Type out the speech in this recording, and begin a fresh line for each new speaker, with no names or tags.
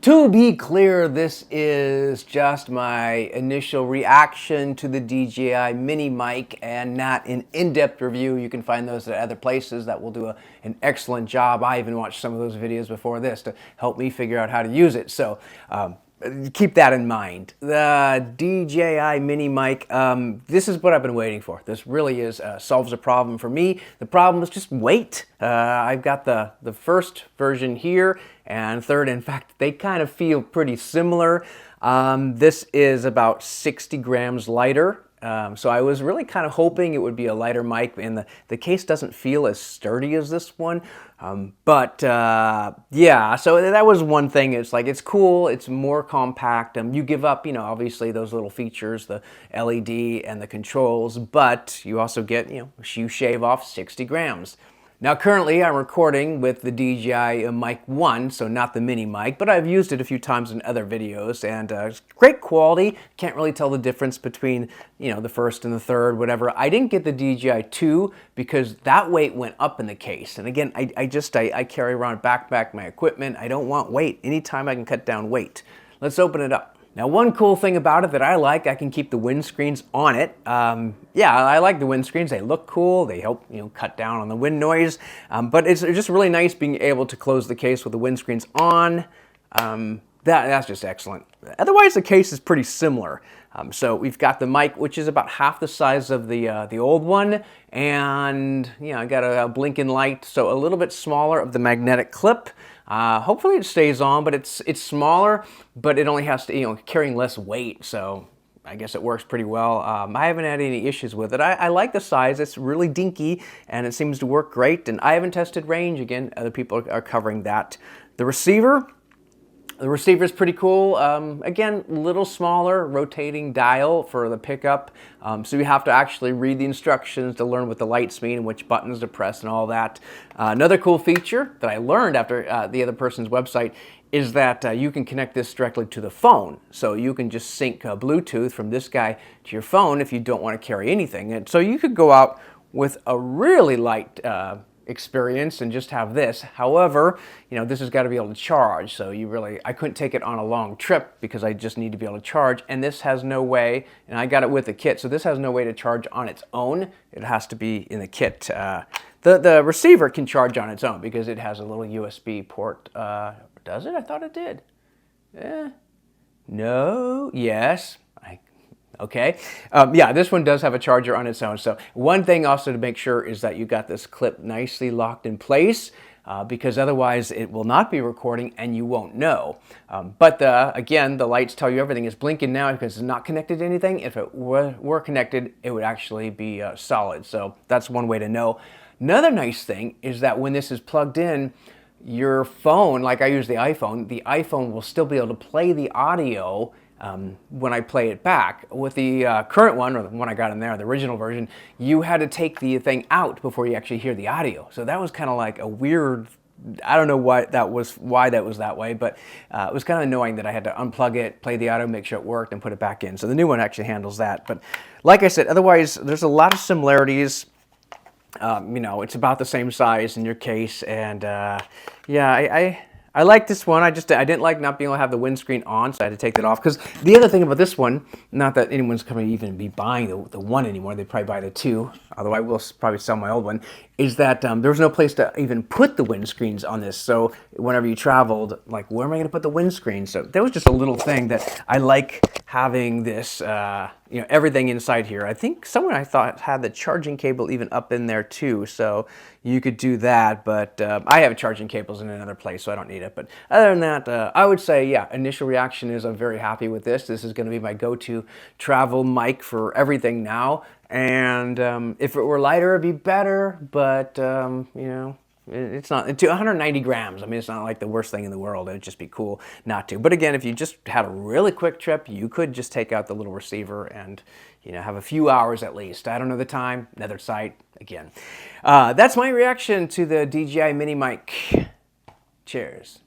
To be clear, this is just my initial reaction to the DJI mini mic and not an in-depth review. You can find those at other places that will do an excellent job. I even watched some of those videos before this to help me figure out how to use it. So keep that in mind. The DJI mini mic, this is what I've been waiting for. This really is solves a problem for me. The problem is just weight. I've got the first version here and third. In fact, they kind of feel pretty similar. This is about 60 grams lighter. So I was really kind of hoping it would be a lighter mic, and the case doesn't feel as sturdy as this one. Yeah, so that was one thing. It's like, it's cool, it's more compact. You give up, obviously those little features, the LED and the controls, but you also get, you shave off 60 grams. Now currently I'm recording with the DJI Mic 1, so not the mini mic, but I've used it a few times in other videos, and it's great quality. Can't really tell the difference between, the first and the third, whatever. I didn't get the DJI 2 because that weight went up in the case. And again, I carry around backpack my equipment. I don't want weight. Anytime I can cut down weight. Let's open it up. Now, one cool thing about it that I like, I can keep the windscreens on it. Yeah, I like the windscreens. They look cool. They help, cut down on the wind noise. But it's just really nice being able to close the case with the windscreens on. That's just excellent. Otherwise, the case is pretty similar. So we've got the mic, which is about half the size of the old one. And, I got a blinking light, so a little bit smaller of the magnetic clip. Hopefully it stays on, but it's smaller, but it only has to, carrying less weight, so I guess it works pretty well. I haven't had any issues with it. I like the size. It's really dinky, and it seems to work great, and I haven't tested range. Again, other people are covering that. The receiver is pretty cool. Again, little smaller, rotating dial for the pickup. So you have to actually read the instructions to learn what the lights mean and which buttons to press and all that. Another cool feature that I learned after the other person's website is that you can connect this directly to the phone. So you can just sync Bluetooth from this guy to your phone if you don't want to carry anything. And so you could go out with a really light experience and just have this. However, this has got to be able to charge, so I couldn't take it on a long trip because I just need to be able to charge, and this has no way, and I got it with the kit, so this has no way to charge on its own. It has to be in the kit. The receiver can charge on its own because it has a little USB port. Does it? I thought it did. No, yes. Okay, yeah, this one does have a charger on its own. So one thing also to make sure is that you got this clip nicely locked in place because otherwise it will not be recording and you won't know. But again, the lights tell you everything is blinking now because it's not connected to anything. If it were connected, it would actually be solid. So that's one way to know. Another nice thing is that when this is plugged in, your phone, like I use the iPhone will still be able to play the audio when I play it back. With the current one, or the one I got in there, the original version, you had to take the thing out before you actually hear the audio. So that was kind of like a weird, I don't know why that was that way, but it was kind of annoying that I had to unplug it, play the audio, make sure it worked, and put it back in. So the new one actually handles that. But like I said, otherwise, there's a lot of similarities. It's about the same size in your case, and yeah, I like this one. I didn't like not being able to have the windscreen on, so I had to take that off. Because the other thing about this one, not that anyone's going to even be buying the one anymore, they probably buy the two, although I will probably sell my old one, is that there was no place to even put the windscreens on this. So whenever you traveled, like, where am I going to put the windscreen? So that was just a little thing that I like having this, everything inside here. I think someone I thought had the charging cable even up in there too, so you could do that, but I have charging cables in another place, so I don't need it. But other than that, I would say, yeah, initial reaction is I'm very happy with this. This is going to be my go-to travel mic for everything now, and if it were lighter, it'd be better, but, it's not, 190 grams. I mean, it's not like the worst thing in the world. It'd just be cool not to. But again, if you just had a really quick trip, you could just take out the little receiver and, have a few hours at least. I don't know the time, another site, again. That's my reaction to the DJI mini mic. Cheers.